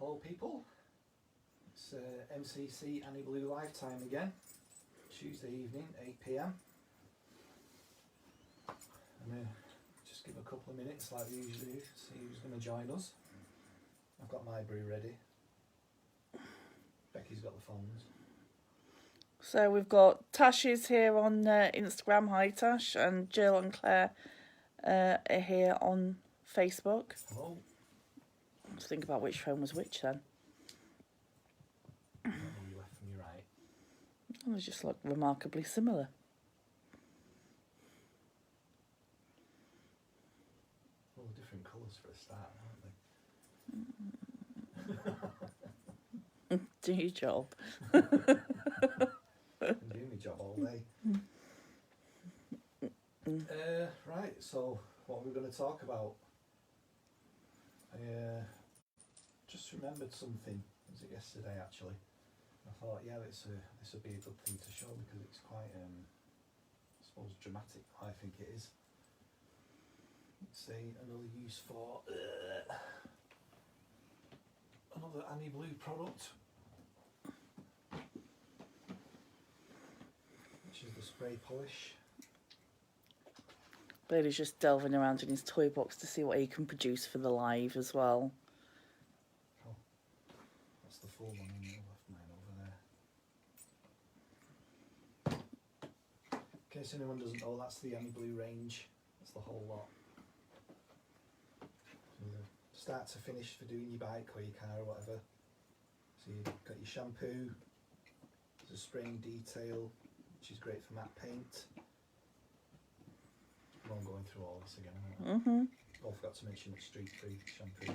Hello people, it's MCC Annie Blue live time again, Tuesday evening, 8 PM. I'm going to just give a couple of minutes like we usually do, see who's going to join us. I've got my brew ready. Becky's got the phones. So we've got Tash is here on Instagram, hi Tash, and Jill and Claire are here on Facebook. Hello. Let's think about which phone was which then. I don't know your left from your right. They just look remarkably similar. All different colours for a start, aren't they? Do your job. I can do my job all day. Right, so what are we going to talk about? I just remembered something. Was it yesterday actually? I thought, yeah, this would be a good thing to show because it's quite, I suppose, dramatic. I think it is. It's another use for another Annie Blue product, which is the spray polish. Bailey's just delving around in his toy box to see what he can produce for the live as well. Oh, that's the full one, and I left mine over there. In case anyone doesn't know, that's the Annie Blue range. That's the whole lot. From the start to finish for doing your bike or your car or whatever. So you've got your shampoo, there's a spraying detail, which is great for matte paint. I'm going through all this again. Oh, forgot to mention it's streak-free shampoo.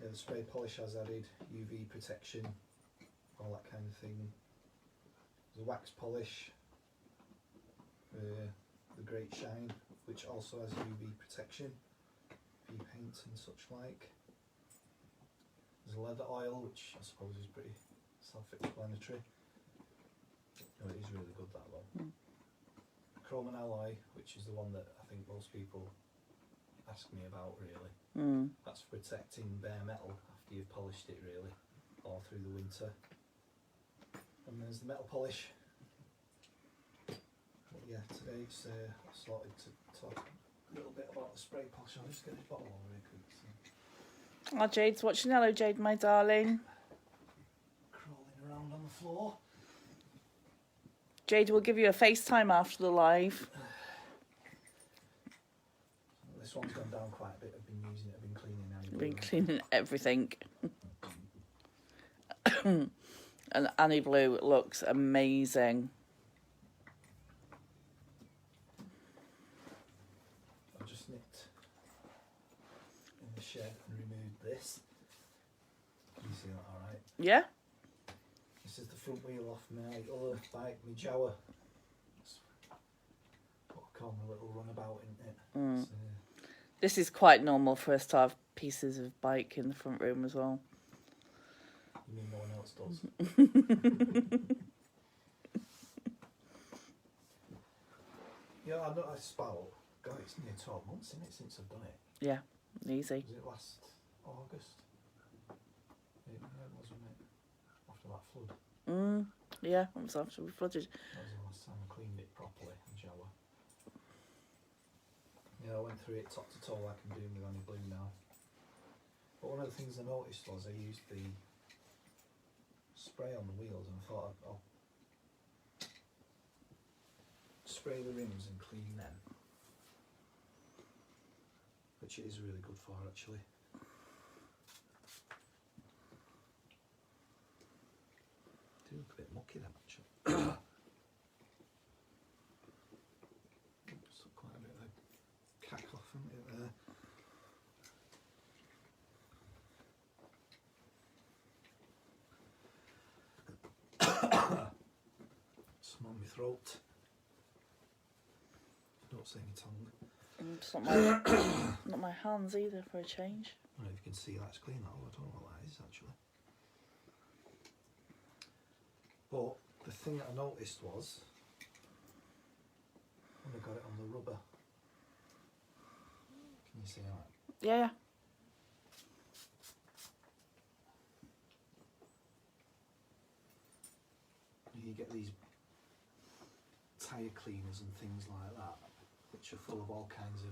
Yeah, the spray polish has added UV protection, all that kind of thing. There's a wax polish, the Great Shine, which also has UV protection for your paint and such like. There's a leather oil, which I suppose is pretty self-explanatory. No, it is really good, that one. Chrome and alloy, which is the one that I think most people ask me about really. That's for protecting bare metal after you've polished it really, all through the winter. And there's the metal polish. But yeah, today it's sorted to talk a little bit about the spray polish. I'll just get this bottle over here quick. So. Oh, Jade's watching. Hello, Jade, my darling. Crawling around on the floor. Jade will give you a FaceTime after the live. This one's gone down quite a bit. I've been using it. I've been cleaning Annie Blue. Been cleaning everything. And Annie Blue looks amazing. I've just nipped in the shed and removed this. Can you see that alright? Yeah? This is the front wheel off my other bike, my Jawa. It's what I call my little runabout, isn't it? This is quite normal for us to have pieces of bike in the front room as well. You mean no one else does? Yeah, I know. I spout. God, it's nearly 12 months, isn't it, since I've done it? Yeah, easy. Was it last August? Yeah, it was, wasn't it? After that flood. Yeah, it was after we flooded. That was the last time I cleaned it properly in shower. Yeah, I went through it top to toe like I'm doing with Annie Blue now. But one of the things I noticed was I used the spray on the wheels and I thought I'll spray the rims and clean them. Which it is really good for actually. They look a bit mucky them actually. Just took quite a bit of a cack off from it there. Some on my throat. Don't say my tongue. It's not my hands either for a change. I don't know if you can see that's clean that. I don't know what that is actually. But the thing that I noticed was when I got it on the rubber. Can you see that? Yeah. tyre cleaners and things like that, which are full of all kinds of.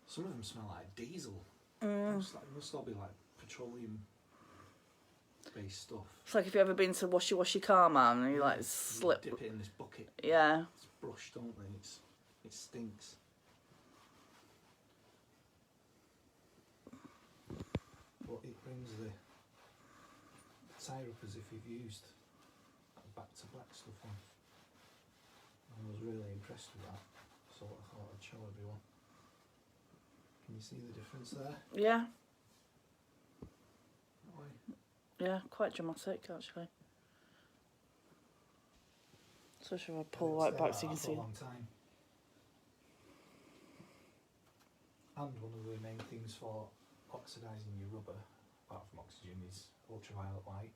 Some of them smell like diesel. It must all be like petroleum-based stuff. It's like if you've ever been to wash your car, man, and you like slip. You dip it in this bucket. Yeah. It's brushed, don't they? It stinks. But it brings the tyre up as if you've used back-to-black stuff on. I was really impressed with that, so I thought I'd show everyone. Can you see the difference there? Yeah. That way? Yeah, quite dramatic actually. So should I pull right back so you can see? For a long time. And one of the main things for oxidising your rubber, apart from oxygen, is ultraviolet light.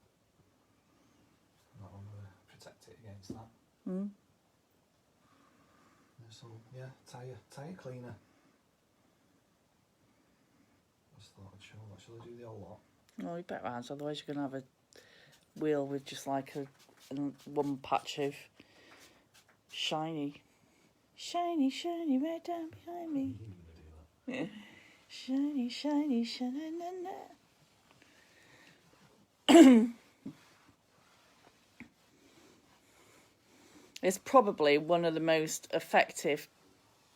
And that will protect it against that. Mm. So yeah, tyre cleaner. Just thought I'd show that. Shall I do the whole lot? Oh, you better answer, otherwise you're going to have a wheel with just like one patch of shiny right down behind me. Yeah. Shiny, shiny. It's probably one of the most effective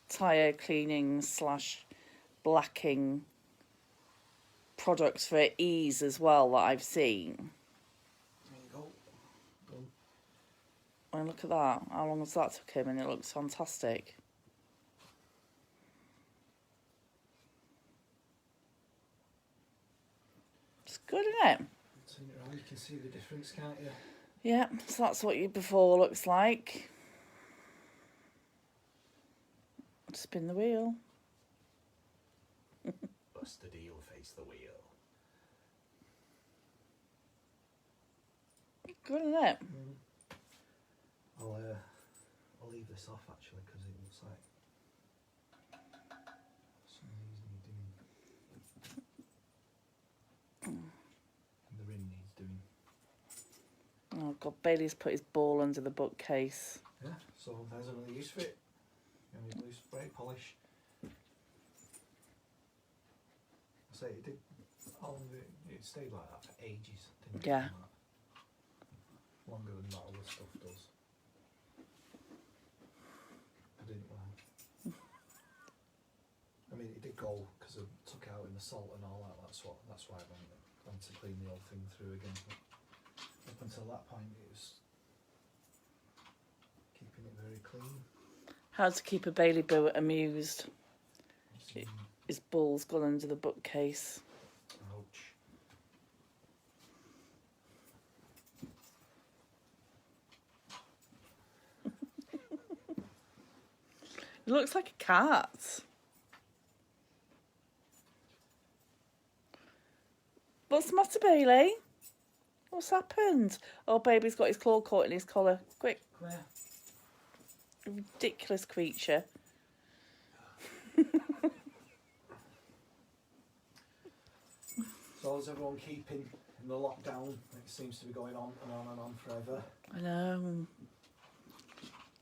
tyre cleaning / blacking products for ease as well that I've seen. There you go. Done. And look at that. How long has that took him? And it looks fantastic. It's good, isn't it? Turn it around, you can see the difference, can't you? Yeah, so that's what your before looks like. Spin the wheel. Bust the deal, face the wheel. Good, isn't it? I'll leave this off actually because it looks like some of these need doing. The rim needs doing. Oh God, Bailey's put his ball under the bookcase. Yeah, so there's another use for it. And blue spray polish. I say it did. It stayed like that for ages. Didn't it? Yeah. Longer than that other stuff does. I didn't like. I mean, it did go because I took it out in the salt and all that. That's why I went to clean the whole thing through again. But up until that point, it was keeping it very clean. How to keep a Bailey Boo amused. His ball's gone under the bookcase. Ouch. It looks like a cat. What's the matter, Bailey? What's happened? Oh, baby's got his claw caught in his collar. Quick. Claire. Ridiculous creature. So is everyone keeping in the lockdown? It seems to be going on and on forever. I know.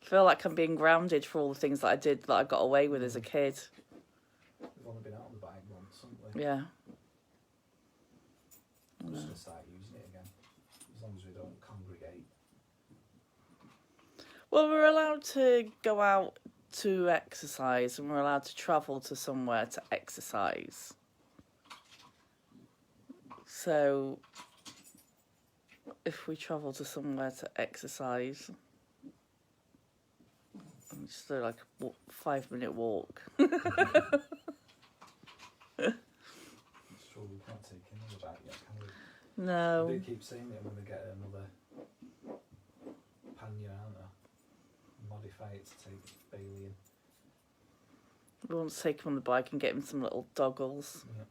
I feel like I'm being grounded for all the things that I did that I got away with as a kid. We've only been out on the bike once, haven't we? Yeah. I'm just going to start using it again, as long as we don't congregate. Well, we're allowed to go out to exercise and we're allowed to travel to somewhere to exercise. So, if we travel to somewhere to exercise, just do like a 5-minute walk. It's true, we can't take another bike yet, can we? No. I do keep saying that I'm going to get another pannier, aren't I? Modify it to take Bailey in. We want to take him on the bike and get him some little doggles. Yeah,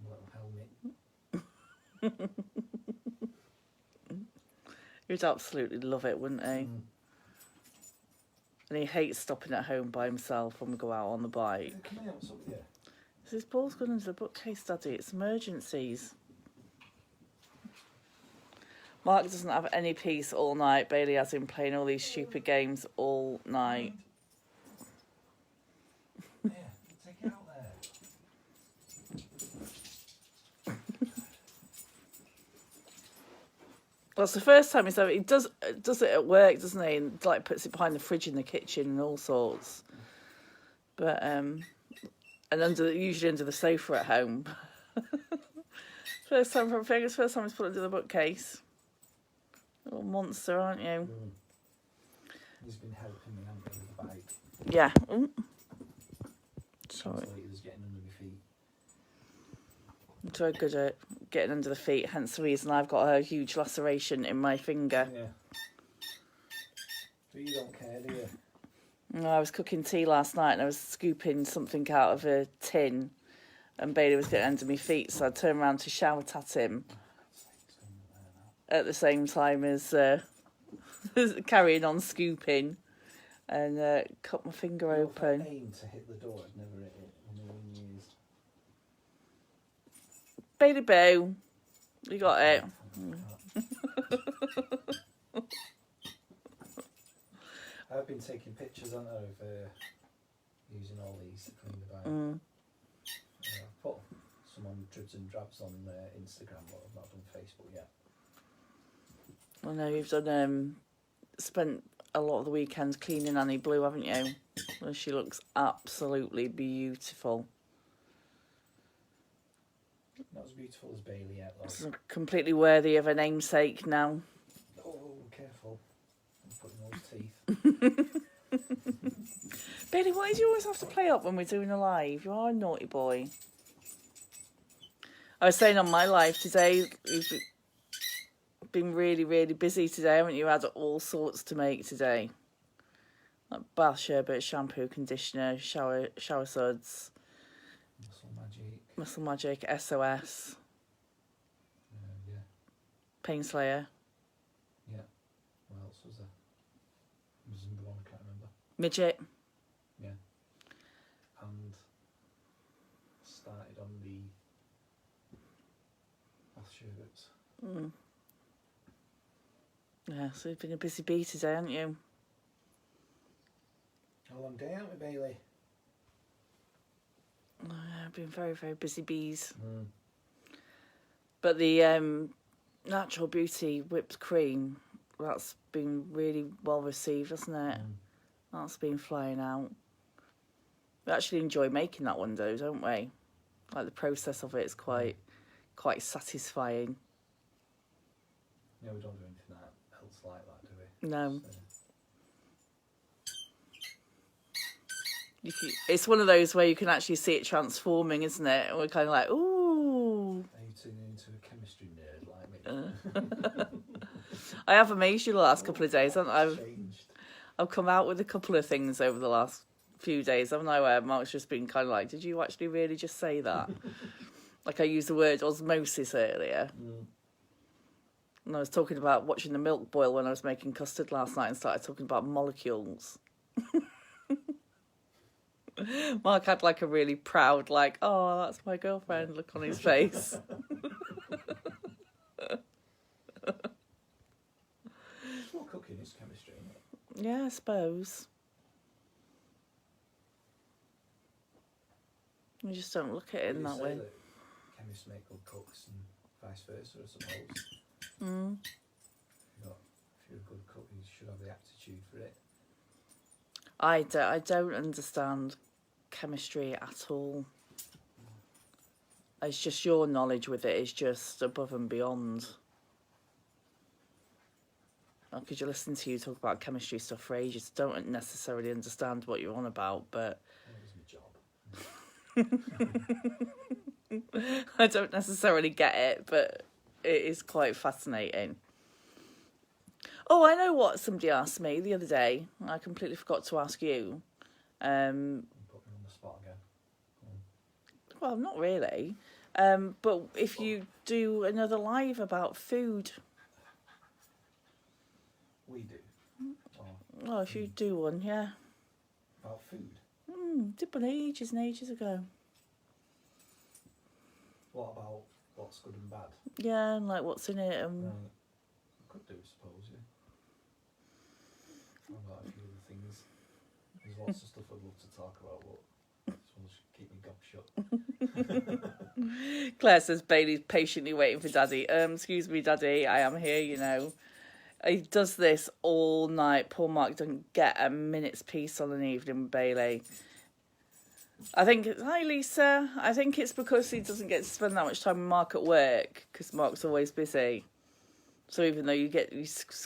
a little helmet. He'd absolutely love it, wouldn't he? And he hates stopping at home by himself when we go out on the bike. Come here, what's up with you? His ball's gone into the bookcase, Daddy. It's emergencies. Mark doesn't have any peace all night. Bailey has been playing all these stupid games all night. Yeah, take it out there. Well, it's the first time he's ever... He does it at work, doesn't he? And, like, puts it behind the fridge in the kitchen and all sorts. But, and usually under the sofa at home. First time for fingers, first time he's put it under the bookcase. Little monster, aren't you? He's been helping me, hasn't he, with the bike. Yeah. Ooh. Sorry. He was getting under my feet. I'm very good at getting under the feet, hence the reason I've got a huge laceration in my finger. Yeah. But you don't care, do you? No, I was cooking tea last night and I was scooping something out of a tin and Bailey was getting under my feet, so I turned around to shout at him at the same time as carrying on scooping and cut my finger open. I aimed to hit the door, I'd never hit it in a million years. Bailey Boo, you got it. I've been taking pictures, haven't I, of using all these to clean the bike. I've put some on dribs and drabs on Instagram, but I've not done Facebook yet. I know you've done spent a lot of the weekends cleaning Annie Blue, haven't you? Well, she looks absolutely beautiful. Not as beautiful as Bailey yet, though. It's completely worthy of a namesake now. Oh, careful. I'm putting those teeth. Bailey, why do you always have to play up when we're doing a live? You are a naughty boy. I was saying on my live today, you've been really, really busy today, haven't you? Had all sorts to make today. Like bath sherbet, shampoo, conditioner, shower suds. Muscle Magic, SOS. Yeah. Pain Slayer. Yeah. What else was there? Was there one I can't remember. Midget. Yeah. And started on the bath sherbets. Yeah, so you've been a busy bee today, haven't you? A long day, haven't we, Bailey? I've been very, very busy bees. But the Natural Beauty whipped cream, that's been really well received, hasn't it? That's been flying out. We actually enjoy making that one though, don't we? Like the process of it is quite satisfying. Yeah, we don't do anything else like that, do we? No. So, It's one of those where you can actually see it transforming, isn't it? And we're kind of like, ooh. are you turning into a chemistry nerd like me? I have amazed you the last couple of days, haven't I? Changed. I've come out with a couple of things over the last few days, haven't I? Where Mark's just been kind of like, did you actually really just say that? Like I used the word osmosis earlier. And I was talking about watching the milk boil when I was making custard last night and started talking about molecules. Mark had like a really proud, like, oh, that's my girlfriend look on his face. Well, cooking is chemistry, isn't it? Yeah, I suppose. You just don't look at it in that way. That chemists make good cooks and vice versa, I suppose. If you're a good cook, you should have the aptitude for it. I don't understand chemistry at all. It's just your knowledge with it is just above and beyond. Because you listen to you talk about chemistry stuff for ages, don't necessarily understand what you're on about, but That was my job. I don't necessarily get it, but it is quite fascinating. Oh, I know what somebody asked me the other day. I completely forgot to ask you. You put me on the spot again. Well, not really. But if you do another live about food. We do. Oh, if you do one, yeah. About food. Did one ages and ages ago. What about what's good and bad? Yeah, and like what's in it and... Right. Could do, I suppose, yeah. I've got a few other things. There's lots of stuff I'd love to talk about, but this one should keep me gob shut. Claire says Bailey's patiently waiting for Daddy. Excuse me, Daddy, I am here, you know. He does this all night. Poor Mark doesn't get a minute's peace on an evening with Bailey. I think hi Lisa. I think it's because he doesn't get to spend that much time with Mark at work because Mark's always busy. So even though you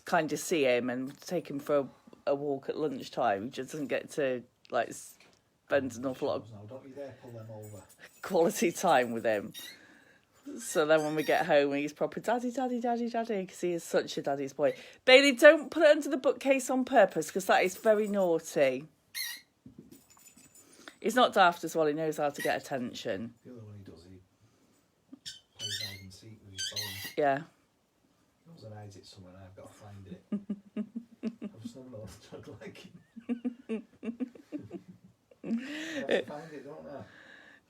kind of see him and take him for a walk at lunchtime, he just doesn't get to like spend an awful lot of Don't you dare pull them over. quality time with him. So then when we get home, he's proper daddy, daddy, daddy, daddy, because he is such a daddy's boy. Bailey, don't put it under the bookcase on purpose, because that is very naughty. He's not daft as well, he knows how to get attention. The other one he does, he plays hide and seek with his phone. Yeah. He goes and hides it somewhere and I've got to find it. I've just never known a dog like him. I have to find it, don't I?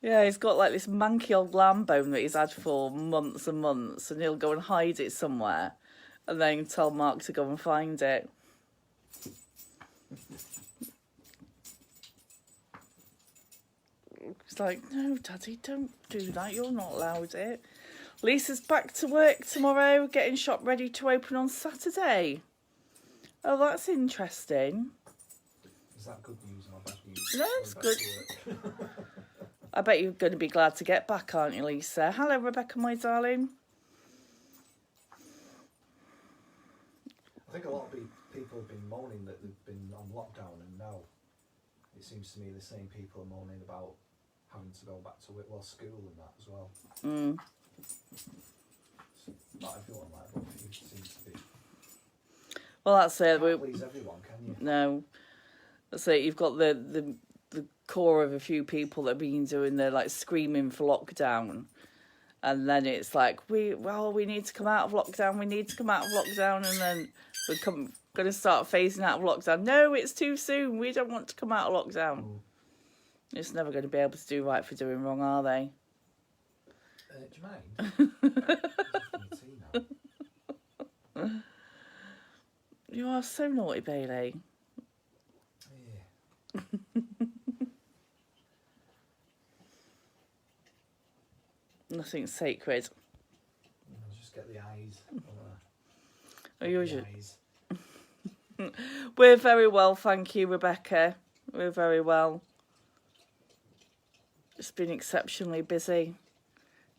Yeah, he's got like this manky old lamb bone that he's had for months and months, and he'll go and hide it somewhere and then tell Mark to go and find it. He's like, no, Daddy, don't do that. You're not allowed it. Lisa's back to work tomorrow, getting shop ready to open on Saturday. Oh, that's interesting. Is that good news or bad news? No, it's good. I bet you're going to be glad to get back, aren't you, Lisa? Hello, Rebecca, my darling. I think a lot of people have been moaning that they've been on lockdown, and now it seems to me the same people are moaning about having to go back to school and that as well. Mm. Not everyone like, but a few seems to be. Well, that's it. Can't please everyone, can you? No. That's it. You've got the core of a few people that have been doing the like screaming for lockdown, and then it's like we need to come out of lockdown, and then we're going to start phasing out of lockdown. No, it's too soon. We don't want to come out of lockdown. It's never going to be able to do right for doing wrong, are they? Do you mind? You are so naughty, Bailey. Yeah. Nothing's sacred. I'll just get the eyes. Oh, yours. We're very well, thank you, Rebecca. We're very well. It's been exceptionally busy.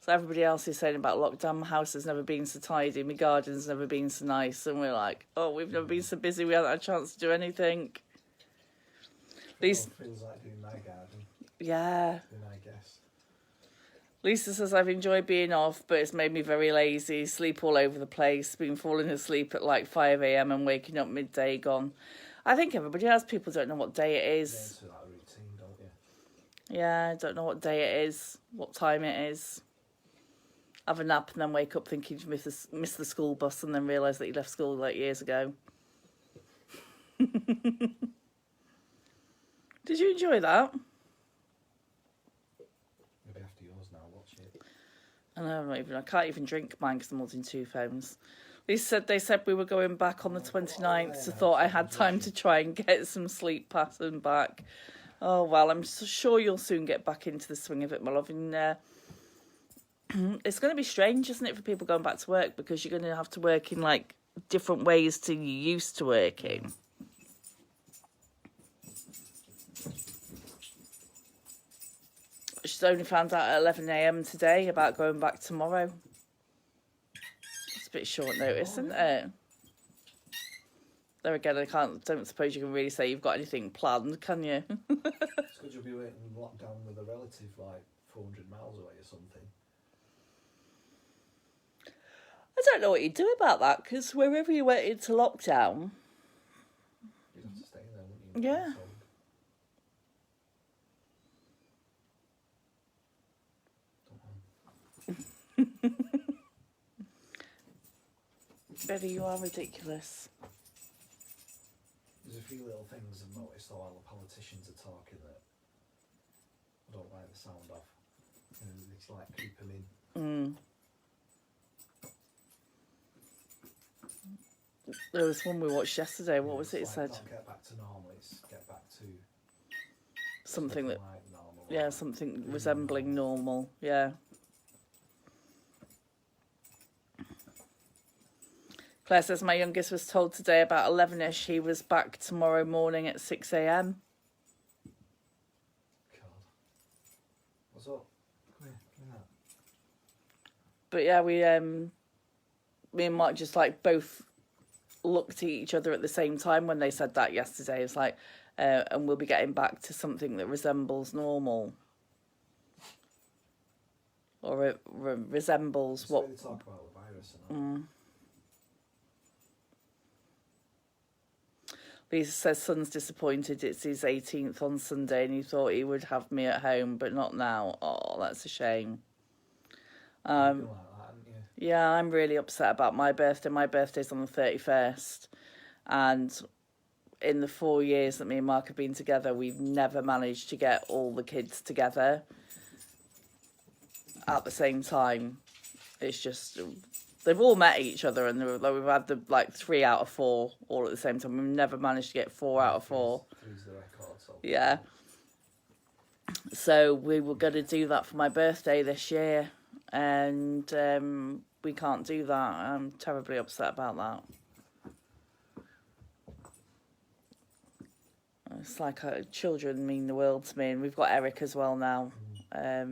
So everybody else is saying about lockdown, my house has never been so tidy, my garden's never been so nice, and we're like, oh, we've never been so busy, we haven't had a chance to do anything. Feels like doing my garden. Yeah. I guess. Lisa says, I've enjoyed being off, but it's made me very lazy, sleep all over the place, been falling asleep at like 5 a.m. and waking up midday gone. I think everybody has. People don't know what day it is. Get into that routine, don't you? Yeah, don't know what day it is, what time it is. Have a nap and then wake up thinking you missed the school bus and then realise that you left school like years ago. Did you enjoy that? Maybe after yours now, watch it. I know, I can't even drink mine because I'm holding two phones. They said we were going back on the 29th, so thought I had time to try and get some sleep pattern back. Oh, well, I'm sure you'll soon get back into the swing of it, my love. And it's going to be strange, isn't it, for people going back to work, because you're going to have to work in, like, different ways to you used to working. She's only found out at 11 a.m. today about going back tomorrow. It's a bit short notice, isn't it? There again, don't suppose you can really say you've got anything planned, can you? It's good you'll be waiting in lockdown with a relative like 400 miles away or something. I don't know what you'd do about that, because wherever you went into lockdown... You'd have to stay there, wouldn't you? Yeah. Betty, you are ridiculous. There's a few little things I've noticed while the politicians are talking that I don't like the sound of. It's like keep them in. There was one we watched yesterday. What was it? It It's said not get back to normal, it's get back to something that, like normal. yeah, like something resembling normal. Yeah. Claire says my youngest was told today about 11ish he was back tomorrow morning at 6 a.m. God. What's up? Come here, give me that. But yeah, me and Mark just like both looked at each other at the same time when they said that yesterday. It's like, and we'll be getting back to something that resembles normal. Or resembles It's what... really talk about the virus and that. Lisa says son's disappointed it's his 18th on Sunday and he thought he would have me at home, but not now. Oh, that's a shame. You've been like that, haven't you? Yeah, I'm really upset about my birthday. My birthday's on the 31st. And in the 4 years that me and Mark have been together, we've never managed to get all the kids together at the same time. It's just... They've all met each other, and we've had the 3 out of 4 all at the same time. We've never managed to get 4 out of 4. Three's the record, so. Yeah. So we were going to do that for my birthday this year, and we can't do that. I'm terribly upset about that. It's like children mean the world to me, and we've got Eric as well now. I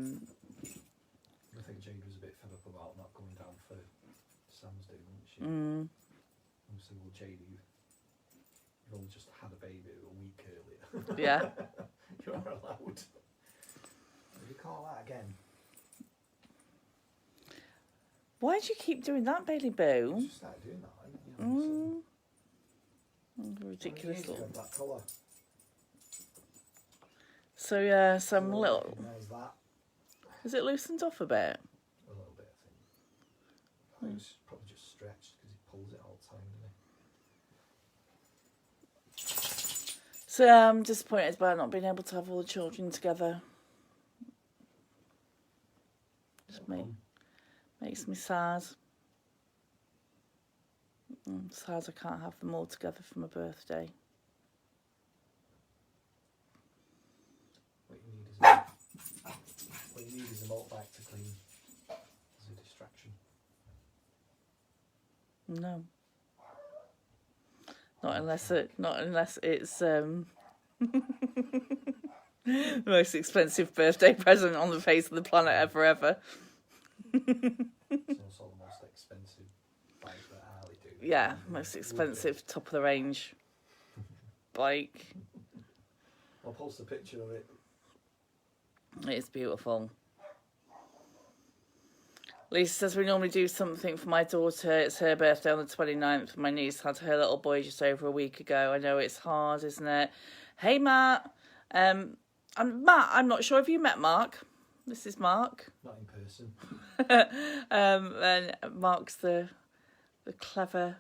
think Jade was a bit fed up about not going down for Sam's Day, wasn't she? Obviously, well, Jade, you've only just had a baby a week earlier. Yeah. You are allowed. You call that again? Why do you keep doing that, Bailey Boo? You just started doing that, haven't you? Ridiculous little. little... That colour. So yeah, some little... There's that. Is it loosened off a bit? A little bit, I think. It's probably just stretched because he pulls it all the time, doesn't he? So I'm disappointed about not being able to have all the children together. Just makes me sad. I'm sad I can't have them all together for my birthday. What you need is a motorbike to clean as a distraction. No. Not unless it's the most expensive birthday present on the face of the planet ever. It's also the most expensive bike that Harley do. Yeah, most expensive, top of the range bike. I'll post a picture of it. It's beautiful. Lisa says we normally do something for my daughter. It's her birthday on the 29th. My niece had her little boy just over a week ago. I know it's hard, isn't it? Hey, Matt. Matt, I'm not sure if you met Mark. This is Mark. Not in person. And Mark's the clever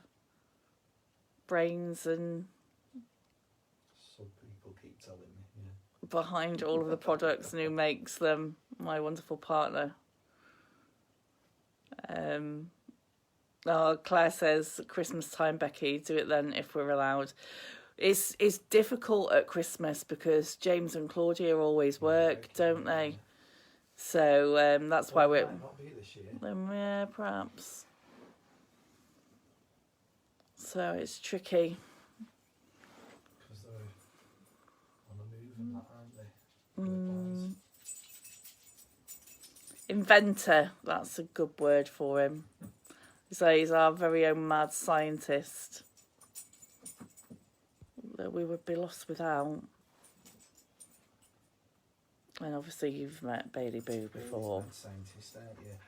brains and So people keep telling me, yeah. behind all of the products and who makes them. My wonderful partner. Claire says Christmas time, Becky, do it then if we're allowed. It's difficult at Christmas because James and Claudia always work, don't they? So that's why we're... Might not be this year. Yeah, perhaps. So it's tricky. Because they're on the move and that, aren't they? Inventor, that's a good word for him. So he's our very own mad scientist that we would be lost without. And obviously you've met Bailey Boo before. Mad scientist, aren't you?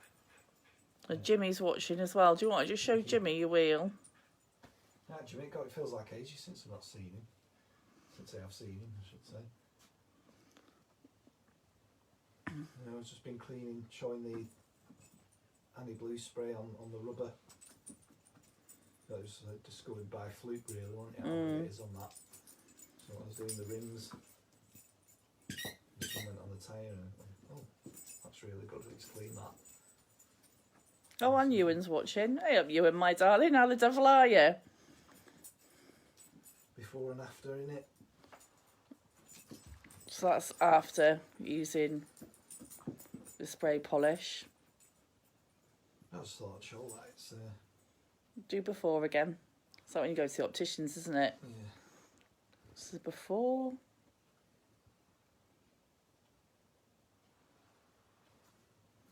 And Jimmy's watching as well. Do you want to just show Jimmy your wheel? Yeah, Jimmy, God, it feels like ages since I've not seen him. Since I have seen him, I should say. I've just been cleaning, showing the Annie Blue spray on the rubber. That was discovered by fluke, really, wasn't it? How it is on that. So I was doing the rims. Just went on the tyre and oh, that's really good. It's clean that. Oh, and Ewan's watching. Hey up, Ewan, my darling. How the devil are you? before and after in it. So that's after using the spray polish. I just thought I'd show that. It's, Do before again. It's like when you go to the opticians, isn't it? yeah. This is before.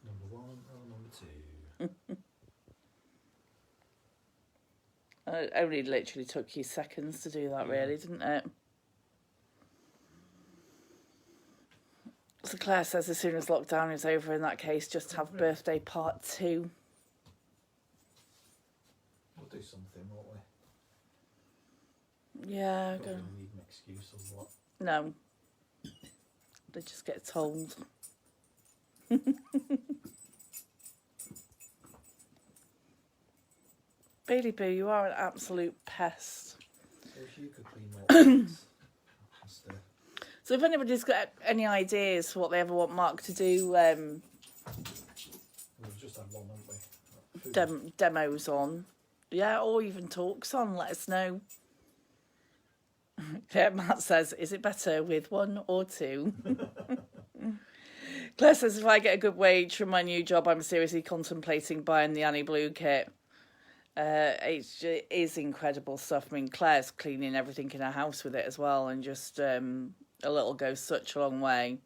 Number 1 or number 2? It only literally took you seconds to do that, really, didn't it? So Claire says as soon as lockdown is over, in that case, just have birthday part 2. We'll do something, won't we? Yeah, Don't go. really need an excuse or what. No. They just get told. Bailey Boo, you are an absolute pest. So if you could clean more plates, just, So if anybody's got any ideas for what they ever want Mark to do, we've just had one, haven't we? Food. demos on, yeah, or even talks on, let us know. Yeah, Matt says, is it better with 1 or 2? Claire says, if I get a good wage from my new job, I'm seriously contemplating buying the Annie Blue kit. It is incredible stuff. I mean, Claire's cleaning everything in her house with it as well, and just a little goes such a long way.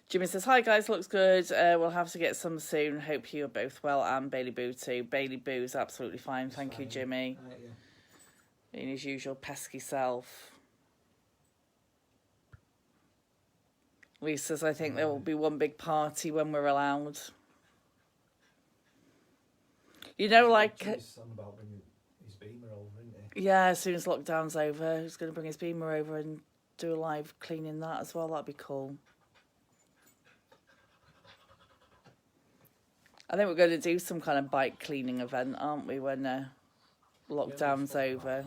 Jimmy says, hi guys, looks good. We'll have to get some soon. Hope you're both well, and Bailey Boo too. Bailey Boo's absolutely fine. Thank you, Jimmy. Yeah. In his usual pesky self. Lee says, I think there will be one big party when we're allowed. You know, like... He's on about bringing his beamer over, isn't he? Yeah, as soon as lockdown's over, he's going to bring his beamer over and do a live cleaning that as well. That'd be cool. I think we're going to do some kind of bike cleaning event, aren't we, when lockdown's over?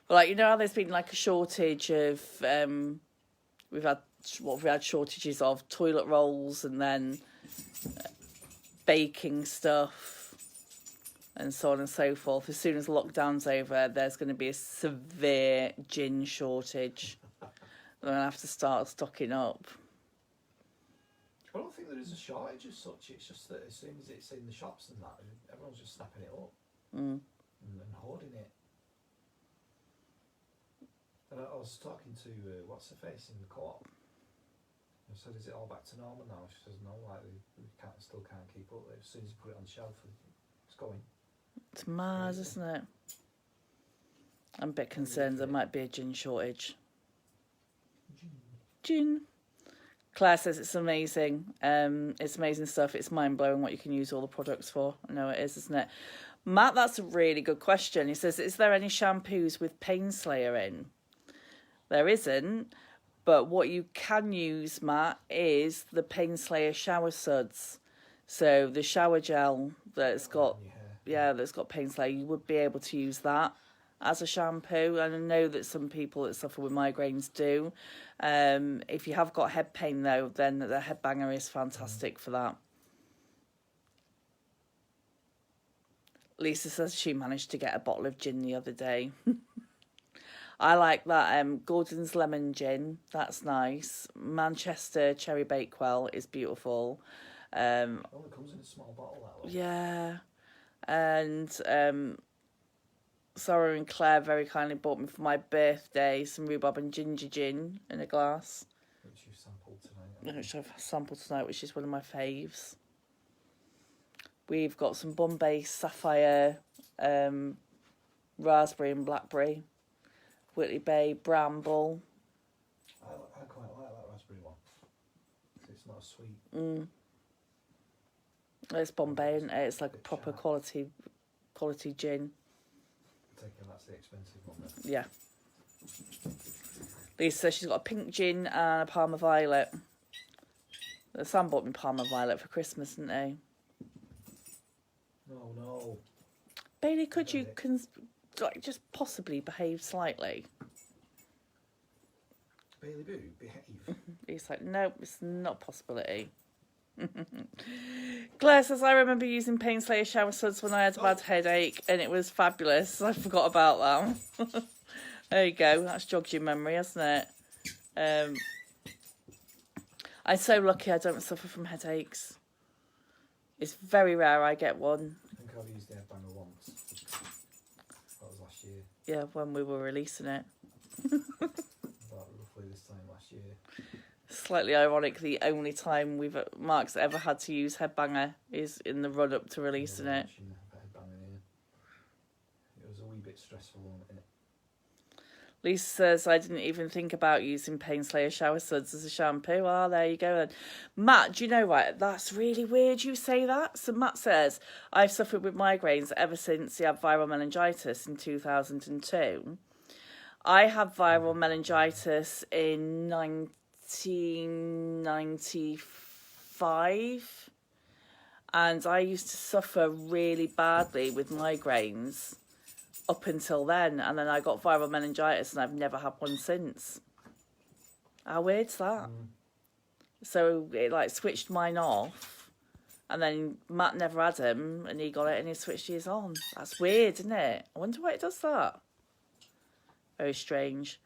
But, like, you know how there's been, like, a shortage of... we've had shortages of toilet rolls and then baking stuff and so on and so forth. As soon as lockdown's over, there's going to be a severe gin shortage. We're going to have to start stocking up. I don't think there is a shortage as such. It's just that as soon as it's in the shops and that, everyone's just snapping it up and hoarding it. And I was talking to what's her face in the co-op. I said, "Is it all back to normal now?" She says, "No, like we still can't keep up with it. As soon as you put it on the shelf, it's going." It's mad, isn't it? I'm a bit concerned there might be a gin shortage. Gin. Claire says it's amazing. It's amazing stuff. It's mind-blowing what you can use all the products for. I know it is, isn't it? Matt, that's a really good question. He says, is there any shampoos with pain slayer in? There isn't. But what you can use, Matt, is the pain slayer shower suds. So the shower gel that's got, that's got pain slayer, you would be able to use that as a shampoo. And I know that some people that suffer with migraines do. If you have got head pain, though, then the headbanger is fantastic for that. Lisa says she managed to get a bottle of gin the other day. I like that Gordon's lemon gin. That's nice. Manchester cherry bakewell is beautiful. Only comes in a small bottle, that one. Yeah. And Sarah and Claire very kindly bought me for my birthday some rhubarb and ginger gin in a glass. Which you sampled tonight. Which I've sampled tonight, which is one of my faves. We've got some Bombay Sapphire, raspberry and blackberry. Whitley Bay Bramble. I quite like that raspberry one. It's not sweet. It's Bombay, isn't it? It's like a proper quality gin. I take it that's the expensive one then. Yeah. Lisa says she's got a pink gin and a Parma Violet. Sam bought me Parma Violet for Christmas, didn't they? No. Bailey, could you just possibly behave slightly? Bailey Boo, behave. He's like, no, it's not a possibility. Claire says, I remember using Pain Slayer shower suds when I had a bad headache and it was fabulous. I forgot about that. There you go. That's jogged your memory, hasn't it? I'm so lucky I don't suffer from headaches. It's very rare I get one. I think I've used the headbanger once. That was last year. Yeah, when we were releasing it. About roughly this time last year. Slightly ironic, the only time Mark's ever had to use headbanger is in the run up to releasing it. Headbanger, yeah. It was a wee bit stressful, wasn't it? Lisa says, I didn't even think about using Pain Slayer shower suds as a shampoo. Ah, there you go then. Matt, do you know what? That's really weird you say that. So Matt says, I've suffered with migraines ever since he had viral meningitis in 2002. I had viral meningitis in 1995. And I used to suffer really badly with migraines up until then, and then I got viral meningitis and I've never had one since. How weird's that? So it like switched mine off, and then Matt never had him and he got it and he switched his on. That's weird, isn't it? I wonder why it does that. Very strange.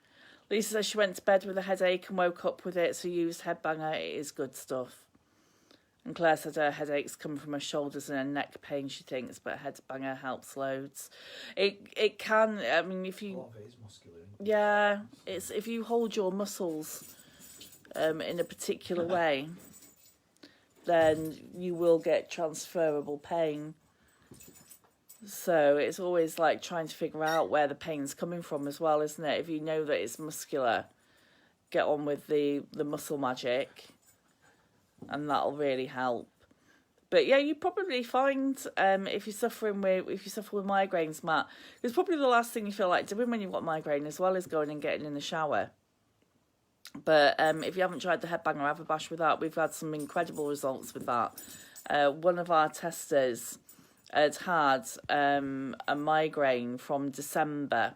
Lisa says she went to bed with a headache and woke up with it, so used headbanger. It is good stuff. And Claire said her headaches come from her shoulders and her neck pain, she thinks, but headbanger helps loads. It can, I mean, if you... A lot of it is muscular. Yeah, it's if you hold your muscles in a particular way, then you will get transferable pain. So it's always like trying to figure out where the pain's coming from as well, isn't it? If you know that it's muscular, get on with the muscle magic. And that'll really help. But yeah, you probably find if you suffer with migraines, Matt, it's probably the last thing you feel like doing when you've got migraine as well is going and getting in the shower. But if you haven't tried the headbanger, have a bash with that. We've had some incredible results with that. One of our testers had a migraine from December.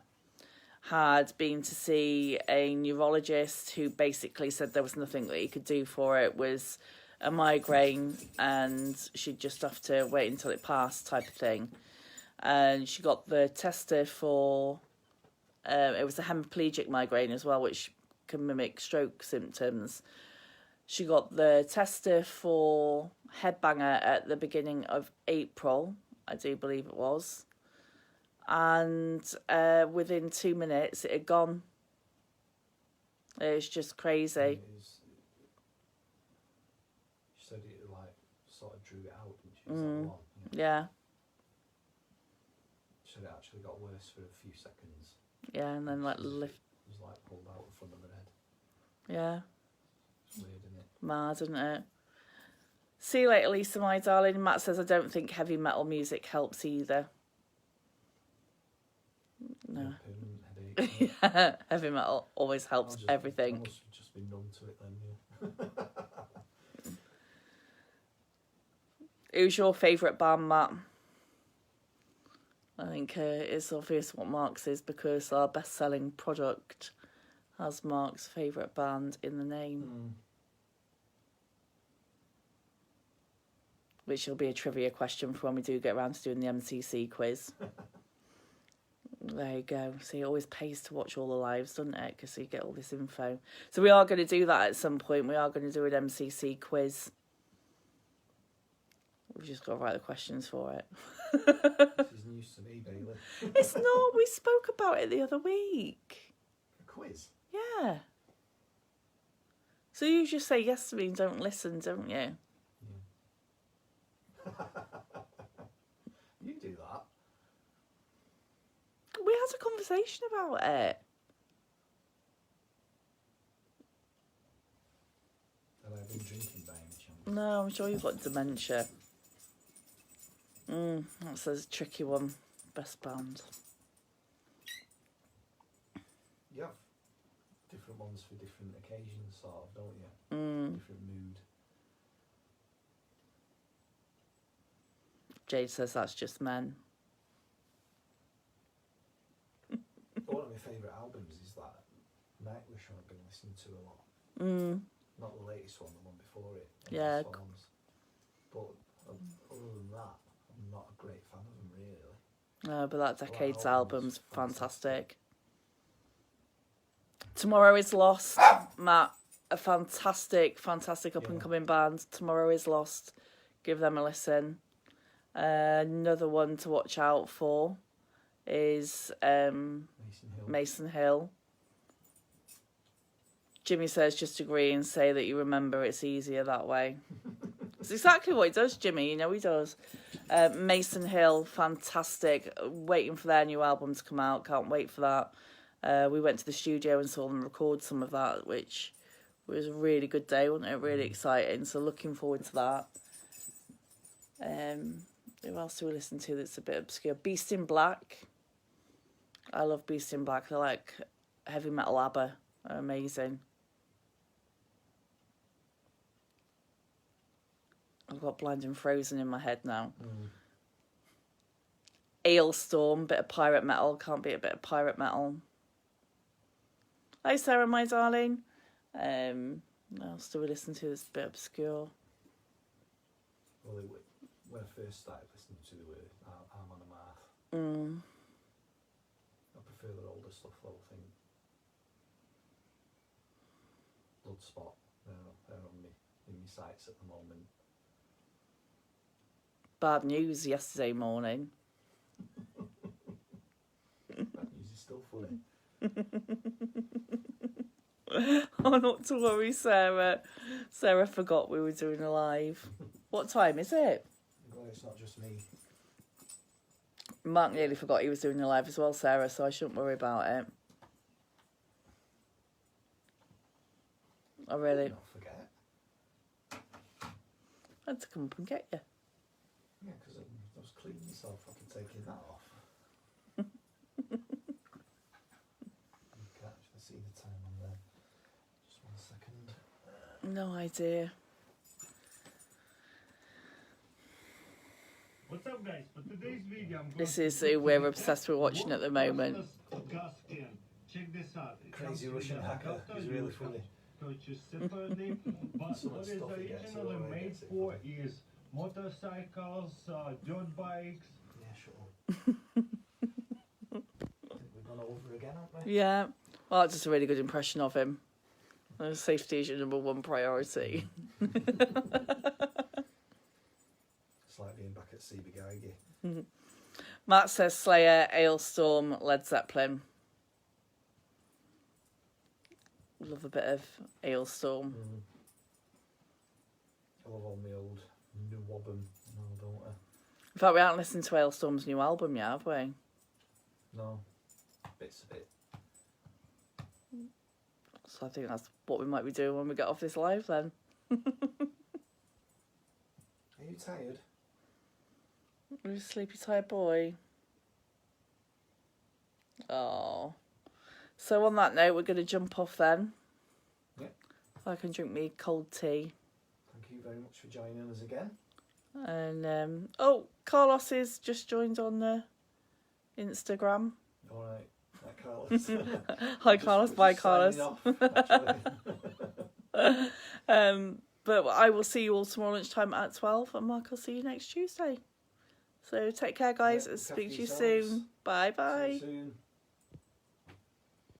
Had been to see a neurologist who basically said there was nothing that he could do for it, was a migraine and she'd just have to wait until it passed type of thing. And she got the tester for, it was a hemiplegic migraine as well, which can mimic stroke symptoms. She got the tester for headbanger at the beginning of April, I do believe it was. And within 2 minutes it had gone. It's just crazy. She said it like sort of drew it out, didn't she? That one, yeah. She said it actually got worse for a few seconds. Yeah, and then like lift. It was like pulled out the front of her head. Yeah. It's weird, isn't it? Mad, isn't it? See you later, Lisa, my darling. Matt says, I don't think heavy metal music helps either. No. Yeah, heavy metal always helps everything. I must have just been numb to it then, yeah. Who's your favourite band, Matt? I think it's obvious what Mark's is because our best-selling product has Mark's favourite band in the name. Which will be a trivia question for when we do get around to doing the MCC quiz. There you go. So it always pays to watch all the lives, doesn't it? Because you get all this info. So we are going to do that at some point. We are going to do an MCC quiz. We've just got to write the questions for it. This is news to me, Bailey. It's not. We spoke about it the other week. A quiz? Yeah. So you just say yes to me and don't listen, don't you? Yeah. You do that. We had a conversation about it. Have I been drinking by any chance? No, I'm sure you've got dementia. That's a tricky one. Best band. You have different ones for different occasions, sort of, don't you? Different mood. Jade says that's just men. One of my favourite albums is that Nightwish one I've been listening to a lot. Not the latest one, the one before it. Yeah, No, but that Decades album's album's fantastic. Tomorrow is Lost, Matt. A fantastic up and coming band. Tomorrow is Lost. Give them a listen. Another one to watch out for is Mason Hill. Jimmy says just agree and say that you remember it's easier that way. It's exactly what he does, Jimmy. You know he does. Mason Hill, fantastic. Waiting for their new album to come out. Can't wait for that. We went to the studio and saw them record some of that, which was a really good day, wasn't it? Really exciting. So looking forward to that. Who else do we listen to that's a bit obscure? Beast in Black. I love Beast in Black. They're like heavy metal ABBA. They're amazing. I've got Blind and Frozen in my head now. Ailstorm, bit of pirate metal. Can't beat a bit of pirate metal. Hi Sarah, my darling. What else do we listen to that's a bit obscure? Well, when I first started listening to the word Arm on a Marth. I prefer their older stuff though, I think. Bloodspot, they're on in my sights at the moment. Bad News yesterday morning. Bad News is still funny. Oh, not to worry, Sarah. Sarah forgot we were doing a live. What time is it? I'm glad it's not just me. Mark nearly forgot he was doing a live as well, Sarah, so I shouldn't worry about it. Oh, really? Not forget. I had to come up and get you. Yeah, because I was cleaning myself fucking taking that off. You can't actually see the time on there. Just 1 second. No idea. What's up, guys? For today's video, I'm going This is who we're obsessed with watching at the moment. gas can. Check this out. It Crazy comes Russian with a hacker. adapter. He's You really can funny. purchase separately. But Some of what the is stuff he gets, originally he always made gets it for for is motorcycles, dirt bikes. Yeah, shut up. I think we've gone over again, haven't we? Yeah. Well, that's just a really good impression of him. Safety is your number one priority. It's like being back at CBGIG. Matt says Slayer, Ailstorm, Led Zeppelin. Love a bit of Ailstorm. I love all my old new album. No, don't I? In fact, we haven't listened to Ailstorm's new album yet, have we? No. Bits of it. So I think that's what we might be doing when we get off this live then. Are you tired? Are you a sleepy, tired boy? Oh. So on that note, we're going to jump off then. Yep. I can drink me cold tea. Thank you very much for joining us again. And, Carlos has just joined on the Instagram. Alright. Hi, Carlos. Hi, Carlos. Bye, Carlos. Off, But I will see you all tomorrow lunchtime at 12, and Mark, I'll see you next Tuesday. So take care, guys. Yeah, I'll look speak after to you yourselves. soon. Bye-bye. See you soon.